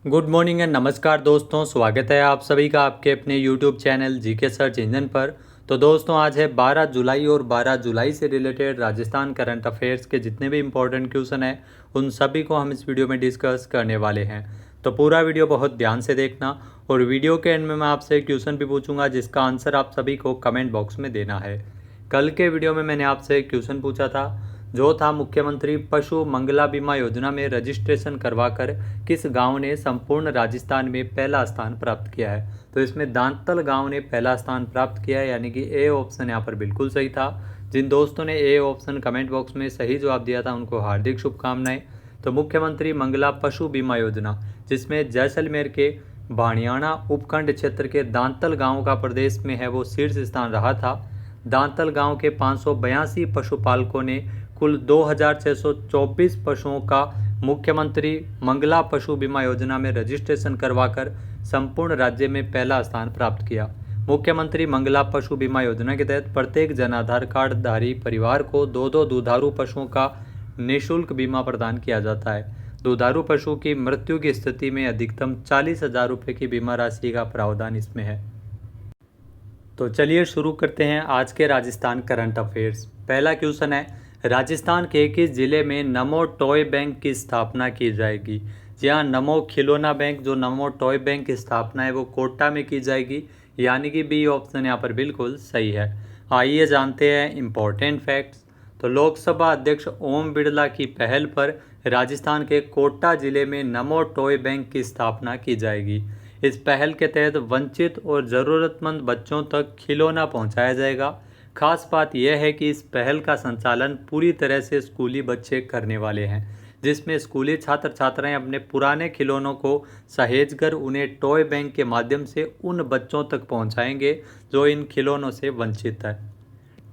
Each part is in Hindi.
गुड मॉर्निंग एंड नमस्कार दोस्तों, स्वागत है आप सभी का आपके अपने YouTube channel GK search engine पर। तो दोस्तों आज है 12 जुलाई और 12 जुलाई से रिलेटेड राजस्थान करंट अफेयर्स के जितने भी इंपॉर्टेंट क्वेश्चन हैं उन सभी को हम इस वीडियो में डिस्कस करने वाले हैं। तो पूरा वीडियो बहुत ध्यान से देखना और वीडियो के एंड में मैं आपसे क्वेश्चन भी पूछूंगा जिसका आंसर आप सभी को कमेंट बॉक्स में देना है। कल के वीडियो में मैंने आपसे क्वेश्चन पूछा था जो था मुख्यमंत्री पशु मंगला बीमा योजना में रजिस्ट्रेशन करवाकर किस गांव ने संपूर्ण राजस्थान में पहला स्थान प्राप्त किया है। तो इसमें दांतल गांव ने पहला स्थान प्राप्त किया है, यानी कि ए ऑप्शन यहाँ पर बिल्कुल सही था। जिन दोस्तों ने ए ऑप्शन कमेंट बॉक्स में सही जवाब दिया था उनको हार्दिक शुभकामनाएं। तो मुख्यमंत्री मंगला पशु बीमा योजना जिसमें जैसलमेर के भाणियाणा उपखंड क्षेत्र के दांतल गांव का प्रदेश में है वो शीर्ष स्थान रहा था। दांतल गांव के 582 पशुपालकों ने कुल 2624 पशुओं का मुख्यमंत्री मंगला पशु बीमा योजना में रजिस्ट्रेशन करवाकर संपूर्ण राज्य में पहला स्थान प्राप्त किया। मुख्यमंत्री मंगला पशु बीमा योजना के तहत प्रत्येक जन आधार कार्ड धारी परिवार को दो दुधारू पशुओं का निःशुल्क बीमा प्रदान किया जाता है। दुधारू पशु की मृत्यु की स्थिति में अधिकतम 40,000 रुपये की बीमा राशि का प्रावधान इसमें है। तो चलिए शुरू करते हैं आज के राजस्थान करंट अफेयर्स। पहला क्वेश्चन है, राजस्थान के किस जिले में नमो टॉय बैंक की स्थापना की जाएगी। जी हाँ, नमो खिलौना बैंक जो नमो टॉय बैंक की स्थापना है वो कोटा में की जाएगी, यानी कि बी ऑप्शन यहाँ पर बिल्कुल सही है। आइए जानते हैं इम्पोर्टेंट फैक्ट्स। तो लोकसभा अध्यक्ष ओम बिरला की पहल पर राजस्थान के कोटा जिले में नमो टॉय बैंक की स्थापना की जाएगी। इस पहल के तहत वंचित और ज़रूरतमंद बच्चों तक खिलौना पहुंचाया जाएगा। खास बात यह है कि इस पहल का संचालन पूरी तरह से स्कूली बच्चे करने वाले हैं, जिसमें स्कूली छात्र छात्राएं अपने पुराने खिलौनों को सहेजकर उन्हें टॉय बैंक के माध्यम से उन बच्चों तक पहुंचाएंगे जो इन खिलौनों से वंचित है।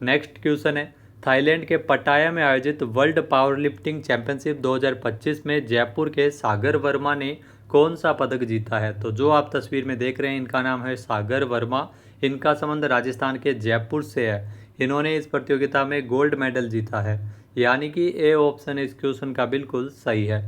नेक्स्ट क्वेश्चन है, थाईलैंड के पटाया में आयोजित वर्ल्ड पावर लिफ्टिंग चैंपियनशिप 2025 में जयपुर के सागर वर्मा ने कौन सा पदक जीता है। तो जो आप तस्वीर में देख रहे हैं इनका नाम है सागर वर्मा। इनका संबंध राजस्थान के जयपुर से है। इन्होंने इस प्रतियोगिता में गोल्ड मेडल जीता है, यानी कि ए ऑप्शन इस क्वेश्चन का बिल्कुल सही है।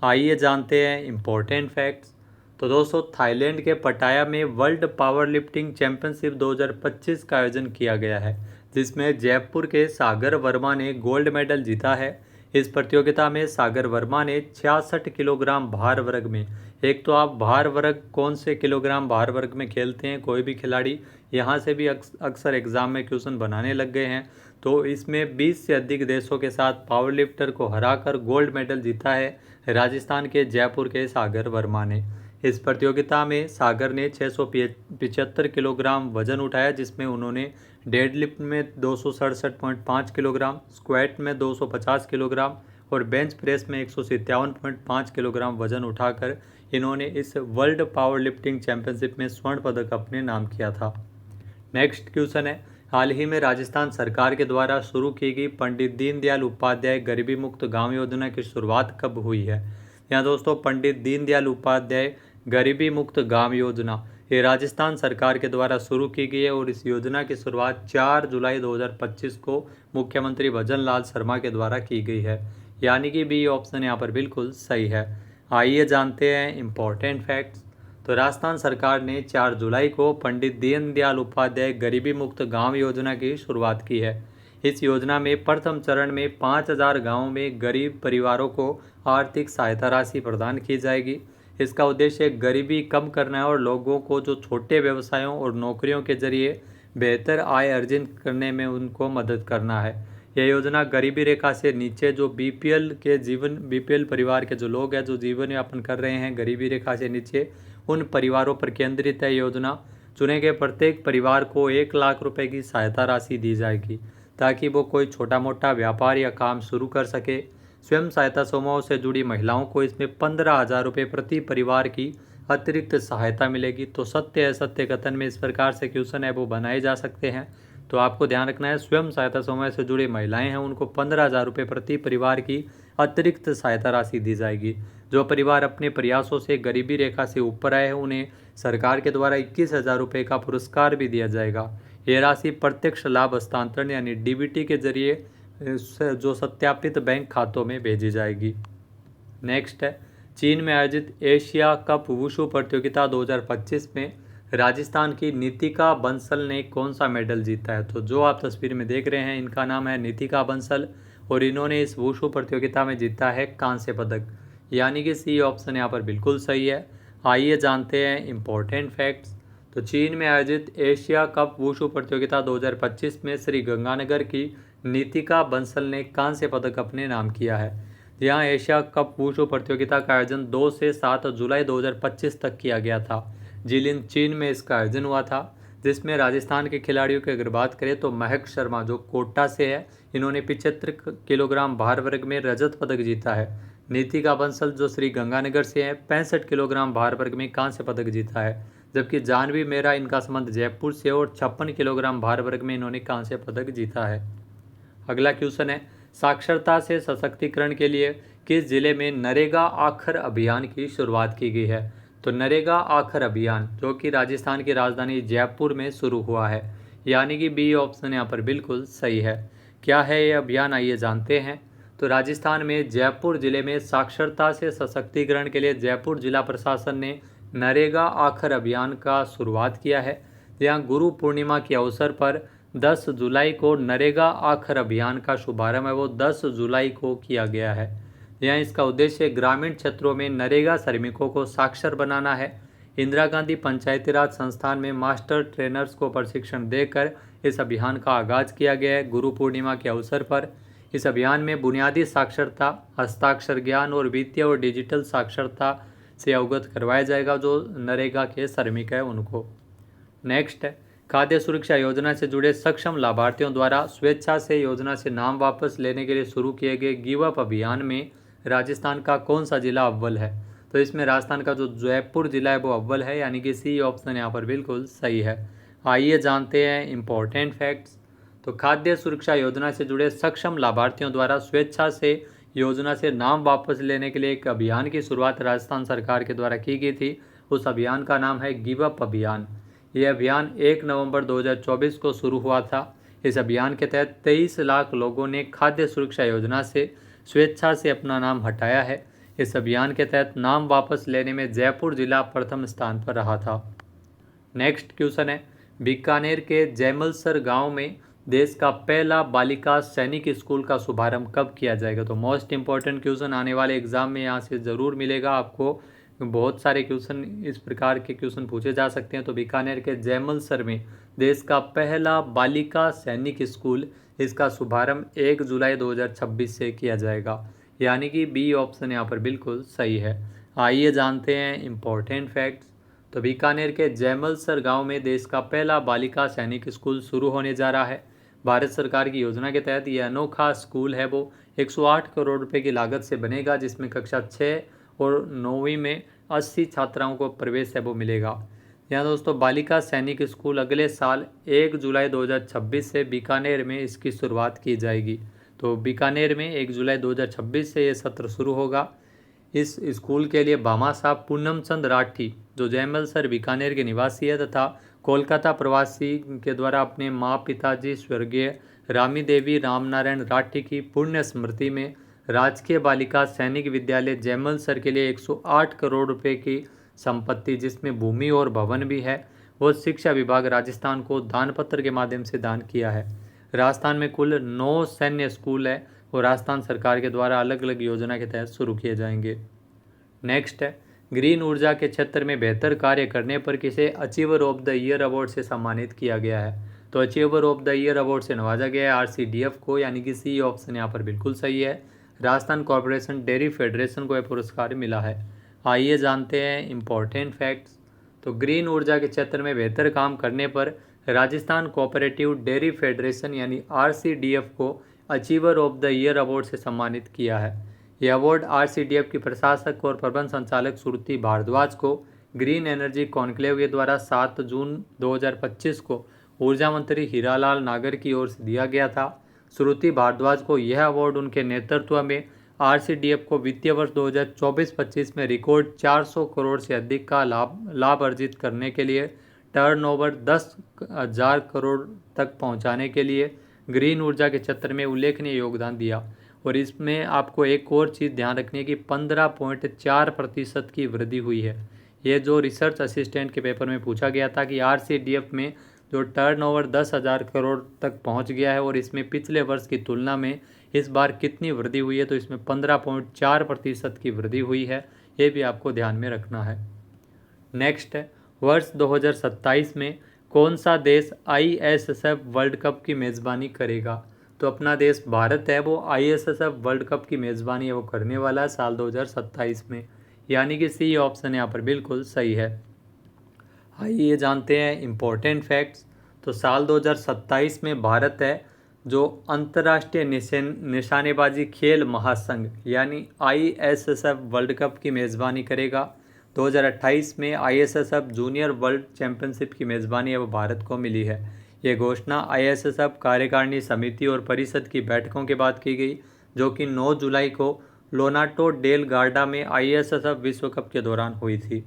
आइए जानते हैं इम्पोर्टेंट फैक्ट्स। तो दोस्तों थाईलैंड के पटाया में वर्ल्ड पावर लिफ्टिंग चैंपियनशिप 2025 का आयोजन किया गया है, जिसमें जयपुर के सागर वर्मा ने गोल्ड मेडल जीता है। इस प्रतियोगिता में सागर वर्मा ने 66 किलोग्राम भार वर्ग में, एक तो आप भार वर्ग कौन से किलोग्राम भार वर्ग में खेलते हैं कोई भी खिलाड़ी, यहाँ से भी अक्सर एग्जाम में क्वेश्चन बनाने लग गए हैं। तो इसमें 20 से अधिक देशों के साथ पावर लिफ्टर को हराकर गोल्ड मेडल जीता है राजस्थान के जयपुर के सागर वर्मा ने। इस प्रतियोगिता में सागर ने 675 किलोग्राम वजन उठाया, जिसमें उन्होंने डेडलिफ्ट में 267.5 किलोग्राम, स्क्वाट में 250 किलोग्राम और बेंच प्रेस में 157.5 किलोग्राम वजन उठाकर इन्होंने इस वर्ल्ड पावर लिफ्टिंग चैंपियनशिप में स्वर्ण पदक अपने नाम किया था। नेक्स्ट क्वेश्चन है, हाल ही में राजस्थान सरकार के द्वारा शुरू की गई पंडित दीनदयाल उपाध्याय गरीबी मुक्त गांव योजना की शुरुआत कब हुई है। यहाँ दोस्तों पंडित दीनदयाल उपाध्याय गरीबी मुक्त गांव योजना ये राजस्थान सरकार के द्वारा शुरू की गई है और इस योजना की शुरुआत 4 जुलाई 2025 को मुख्यमंत्री भजन लाल शर्मा के द्वारा की गई है, यानी कि बी ऑप्शन यहाँ पर बिल्कुल सही है। आइए जानते हैं इम्पोर्टेंट फैक्ट्स। तो राजस्थान सरकार ने 4 जुलाई को पंडित दीनदयाल उपाध्याय गरीबी मुक्त गांव योजना की शुरुआत की है। इस योजना में प्रथम चरण में 5000 गाँवों में गरीब परिवारों को आर्थिक सहायता राशि प्रदान की जाएगी। इसका उद्देश्य गरीबी कम करना है और लोगों को जो छोटे व्यवसायों और नौकरियों के जरिए बेहतर आय अर्जित करने में उनको मदद करना है। यह योजना गरीबी रेखा से नीचे जो बीपीएल परिवार के जो लोग हैं जो जीवन यापन कर रहे हैं गरीबी रेखा से नीचे, उन परिवारों पर केंद्रित है योजना। चुने गए प्रत्येक परिवार को 1 लाख रुपए की सहायता राशि दी जाएगी ताकि वो कोई छोटा मोटा व्यापार या काम शुरू कर सके। स्वयं सहायता समूहों से जुड़ी महिलाओं को इसमें 15,000 रुपये प्रति परिवार की अतिरिक्त सहायता मिलेगी। तो सत्य है सत्य कथन में इस प्रकार से क्वेश्चन है वो बनाए जा सकते हैं। तो आपको ध्यान रखना है स्वयं सहायता समूह से जुड़ी महिलाएं हैं उनको 15,000 रुपये प्रति परिवार की अतिरिक्त सहायता राशि दी जाएगी। जो परिवार अपने प्रयासों से गरीबी रेखा से ऊपर आए हैं उन्हें सरकार के द्वारा 21,000 रुपये का पुरस्कार भी दिया जाएगा। ये राशि प्रत्यक्ष लाभ हस्तांतरण यानी डीबीटी के जरिए जो सत्यापित बैंक खातों में भेजी जाएगी। नेक्स्ट है, चीन में आयोजित एशिया कप वुशु प्रतियोगिता 2025 में राजस्थान की नीतिका बंसल ने कौन सा मेडल जीता है? तो जो आप तस्वीर में देख रहे हैं, इनका नाम है नीतिका बंसल और इन्होंने इस वुशु प्रतियोगिता में जीता है कांस्य पदक, यानी कि सी ऑप्शन यहाँ पर बिल्कुल सही है। आइए जानते हैं इम्पोर्टेंट फैक्ट्स। तो चीन में आयोजित एशिया कप वुशु प्रतियोगिता 2025 में श्री गंगानगर की नीतिका बंसल ने कांस्य पदक अपने नाम किया है। यहाँ एशिया कप वुशु प्रतियोगिता का आयोजन 2 से 7 जुलाई 2025 तक किया गया था। जिलिन चीन में इसका आयोजन हुआ था, जिसमें राजस्थान के खिलाड़ियों की अगर बात करें तो महक शर्मा जो कोटा से है, इन्होंने 75 किलोग्राम भार वर्ग में रजत पदक जीता है। नीतिका बंसल जो श्री गंगानगर से है, 65 किलोग्राम भार वर्ग में कांस्य पदक जीता है। जबकि जानवी मेहरा, इनका संबंध जयपुर से और 56 किलोग्राम भार वर्ग में इन्होंने कांस्य पदक जीता है। अगला क्वेश्चन है, साक्षरता से सशक्तिकरण के लिए किस जिले में नरेगा आखर अभियान की शुरुआत की गई है? तो नरेगा आखर अभियान जो कि राजस्थान की राजधानी जयपुर में शुरू हुआ है, यानी कि बी ऑप्शन यहाँ पर बिल्कुल सही है। क्या है ये अभियान, आइए जानते हैं। तो राजस्थान में जयपुर जिले में साक्षरता से सशक्तिकरण के लिए जयपुर जिला प्रशासन ने नरेगा आखर अभियान का शुरुआत किया है। यहाँ गुरु पूर्णिमा के अवसर पर 10 जुलाई को नरेगा आखर अभियान का शुभारंभ है वो 10 जुलाई को किया गया है। यहाँ इसका उद्देश्य ग्रामीण क्षेत्रों में नरेगा श्रमिकों को साक्षर बनाना है। इंदिरा गांधी पंचायती राज संस्थान में मास्टर ट्रेनर्स को प्रशिक्षण देकर इस अभियान का आगाज किया गया है गुरु पूर्णिमा के अवसर पर। इस अभियान में बुनियादी साक्षरता, हस्ताक्षर ज्ञान और वित्तीय और डिजिटल साक्षरता से अवगत करवाया जाएगा जो नरेगा के श्रमिक है उनको। नेक्स्ट है, खाद्य सुरक्षा योजना से जुड़े सक्षम लाभार्थियों द्वारा स्वेच्छा से योजना से नाम वापस लेने के लिए शुरू किए गए गिव अप अभियान में राजस्थान का कौन सा जिला अव्वल है? तो इसमें राजस्थान का जो जयपुर जिला है वो अव्वल है, यानी कि सी ऑप्शन यहाँ पर बिल्कुल सही है। आइए जानते हैं इम्पोर्टेंट फैक्ट्स। तो खाद्य सुरक्षा योजना से जुड़े सक्षम लाभार्थियों द्वारा स्वेच्छा से योजना से नाम वापस लेने के लिए एक अभियान की शुरुआत राजस्थान सरकार के द्वारा की गई थी। उस अभियान का नाम है गिव अप अभियान। यह अभियान 1 नवंबर 2024 को शुरू हुआ था। इस अभियान के तहत 23 लाख लोगों ने खाद्य सुरक्षा योजना से स्वेच्छा से अपना नाम हटाया है। इस अभियान के तहत नाम वापस लेने में जयपुर जिला प्रथम स्थान पर रहा था। नेक्स्ट क्वेश्चन है, बीकानेर के जैमलसर गांव में देश का पहला बालिका सैनिक स्कूल का शुभारंभ कब किया जाएगा? तो मोस्ट इंपॉर्टेंट क्वेश्चन आने वाले एग्जाम में यहाँ से ज़रूर मिलेगा आपको। बहुत सारे क्वेश्चन इस प्रकार के क्वेश्चन पूछे जा सकते हैं। तो बीकानेर के जैमलसर में देश का पहला बालिका सैनिक स्कूल, इसका शुभारंभ 1 जुलाई 2026 से किया जाएगा, यानी कि बी ऑप्शन यहाँ पर बिल्कुल सही है। आइए जानते हैं इम्पोर्टेंट फैक्ट्स। तो बीकानेर के जैमलसर गांव में देश का पहला बालिका सैनिक स्कूल शुरू होने जा रहा है। भारत सरकार की योजना के तहत यह अनोखा स्कूल है वो 108 करोड़ रुपए की लागत से बनेगा, जिसमें कक्षा 6 और 9वीं में 80 छात्राओं को प्रवेश है वो मिलेगा। यहाँ दोस्तों बालिका सैनिक स्कूल अगले साल 1 जुलाई 2026 से बीकानेर में इसकी शुरुआत की जाएगी। तो बीकानेर में 1 जुलाई 2026 से ये सत्र शुरू होगा। इस स्कूल के लिए भामा साहब पूनम चंद राठी जो जैमलसर बीकानेर के निवासी है तथा कोलकाता प्रवासी के द्वारा अपने माँ पिताजी स्वर्गीय रामी देवी रामनारायण राठी की पुण्य स्मृति में राजकीय बालिका सैनिक विद्यालय जैमलसर के लिए 108 करोड़ रुपए की संपत्ति, जिसमें भूमि और भवन भी है, वो शिक्षा विभाग राजस्थान को दान पत्र के माध्यम से दान किया है। राजस्थान में कुल 9 सैन्य स्कूल है और राजस्थान सरकार के द्वारा अलग अलग योजना के तहत शुरू किए जाएंगे। नेक्स्ट है, ग्रीन ऊर्जा के क्षेत्र में बेहतर कार्य करने पर किसे achiever of the year award से सम्मानित किया गया है? तो achiever of the year award से नवाजा गया है आरसीडीएफ को, यानी कि सी ऑप्शन यहाँ पर बिल्कुल सही है। राजस्थान कॉर्पोरेशन डेयरी फेडरेशन को यह पुरस्कार मिला है। आइए जानते हैं इम्पोर्टेंट फैक्ट्स। तो ग्रीन ऊर्जा के क्षेत्र में बेहतर काम करने पर राजस्थान कोऑपरेटिव डेयरी फेडरेशन यानी आरसीडीएफ को achiever of the year award से सम्मानित किया है। यह अवार्ड आरसीडीएफ की प्रशासक और प्रबंध संचालक श्रुति भारद्वाज को ग्रीन एनर्जी कॉन्क्लेव के द्वारा 7 जून 2025 को ऊर्जा मंत्री हीरालाल नागर की ओर से दिया गया था। श्रुति भारद्वाज को यह अवार्ड उनके नेतृत्व में आरसीडीएफ को वित्तीय वर्ष 2024-25 में रिकॉर्ड 400 करोड़ से अधिक का लाभ अर्जित करने के लिए, टर्नओवर 10,000 करोड़ तक पहुंचाने के लिए ग्रीन ऊर्जा के क्षेत्र में उल्लेखनीय योगदान दिया। और इसमें आपको एक और चीज़ ध्यान रखनी है कि 15.4% की वृद्धि हुई है। ये जो रिसर्च असिस्टेंट के पेपर में पूछा गया था कि आरसीडीएफ में जो टर्नओवर 10,000 करोड़ तक पहुंच गया है और इसमें पिछले वर्ष की तुलना में इस बार कितनी वृद्धि हुई है, तो इसमें 15.4% की वृद्धि हुई है। ये भी आपको ध्यान में रखना है। नेक्स्ट है, वर्ष 2027 में कौन सा देश आईएसएसएफ वर्ल्ड कप की मेज़बानी करेगा? तो अपना देश भारत है, वो आईएसएसएफ वर्ल्ड कप की मेज़बानी है वो करने वाला है साल 2027 में, यानी कि सी ऑप्शन यहाँ पर बिल्कुल सही है। आइए जानते हैं इम्पोर्टेंट फैक्ट्स। तो साल 2027 में भारत है जो अंतर्राष्ट्रीय निशानेबाजी खेल महासंघ यानी आईएसएसएफ वर्ल्ड कप की मेज़बानी करेगा। 2028 में आईएसएसएफ जूनियर वर्ल्ड चैंपियनशिप की मेज़बानी अब भारत को मिली है। ये घोषणा आईएसएसएफ कार्यकारिणी समिति और परिषद की बैठकों के बाद की गई, जो कि 9 जुलाई को लोनाटो डेल गार्डा में आईएसएसएफ विश्व कप के दौरान हुई थी।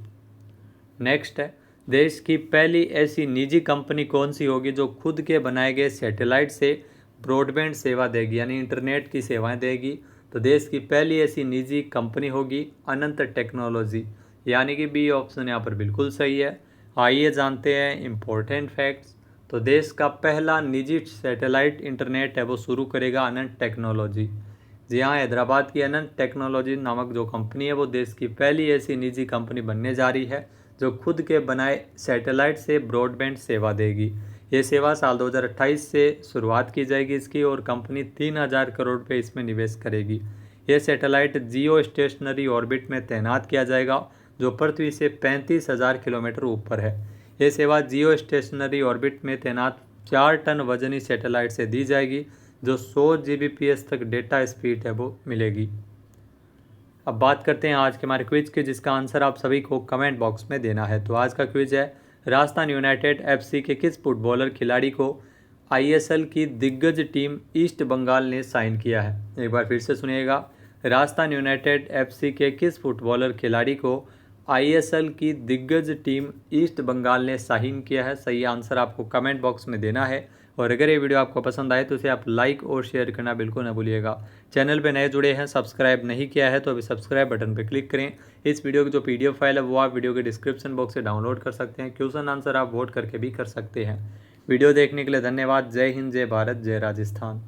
नेक्स्ट है, देश की पहली ऐसी निजी कंपनी कौन सी होगी जो खुद के बनाए गए सैटेलाइट से ब्रॉडबैंड सेवा देगी, यानी इंटरनेट की सेवाएं देगी? तो देश की पहली ऐसी निजी कंपनी होगी अनंत टेक्नोलॉजी, यानी कि बी ऑप्शन यहाँ पर बिल्कुल सही है। आइए जानते हैं इम्पोर्टेंट फैक्ट्स। तो देश का पहला निजी सैटेलाइट इंटरनेट है वो शुरू करेगा अनंत टेक्नोलॉजी। जी हाँ, हैदराबाद की अनंत टेक्नोलॉजी नामक जो कंपनी है वो देश की पहली ऐसी निजी कंपनी बनने जा रही है जो खुद के बनाए सैटेलाइट से ब्रॉडबैंड सेवा देगी। ये सेवा साल 2028 से शुरुआत की जाएगी इसकी, और कंपनी 3,000 करोड़ रुपये इसमें निवेश करेगी। ये सैटेलाइट जियो स्टेशनरी ऑर्बिट में तैनात किया जाएगा जो पृथ्वी से 35,000 किलोमीटर ऊपर है। ये सेवा जियो स्टेशनरी ऑर्बिट में तैनात 4 टन वजनी सैटेलाइट से दी जाएगी जो 100 Gbps तक डेटा स्पीड है वो मिलेगी। अब बात करते हैं आज के हमारे क्विज के, जिसका आंसर आप सभी को कमेंट बॉक्स में देना है। तो आज का क्विज है, राजस्थान यूनाइटेड एफसी के किस फुटबॉलर खिलाड़ी को आईएसएल की दिग्गज टीम ईस्ट बंगाल ने साइन किया है? एक बार फिर से सुनिएगा, राजस्थान यूनाइटेड एफसी के किस फुटबॉलर खिलाड़ी को आईएसएल की दिग्गज टीम ईस्ट बंगाल ने साइन किया है? सही आंसर आपको कमेंट बॉक्स में देना है। और अगर ये वीडियो आपको पसंद आए तो इसे आप लाइक और शेयर करना बिल्कुल न भूलिएगा। चैनल पे नए जुड़े हैं, सब्सक्राइब नहीं किया है तो अभी सब्सक्राइब बटन पर क्लिक करें। इस वीडियो की जो पीडीएफ फाइल है वो आप वीडियो के डिस्क्रिप्शन बॉक्स से डाउनलोड कर सकते हैं। क्वेश्चन आंसर आप वोट करके भी कर सकते हैं। वीडियो देखने के लिए धन्यवाद। जय हिंद, जय भारत, जय राजस्थान।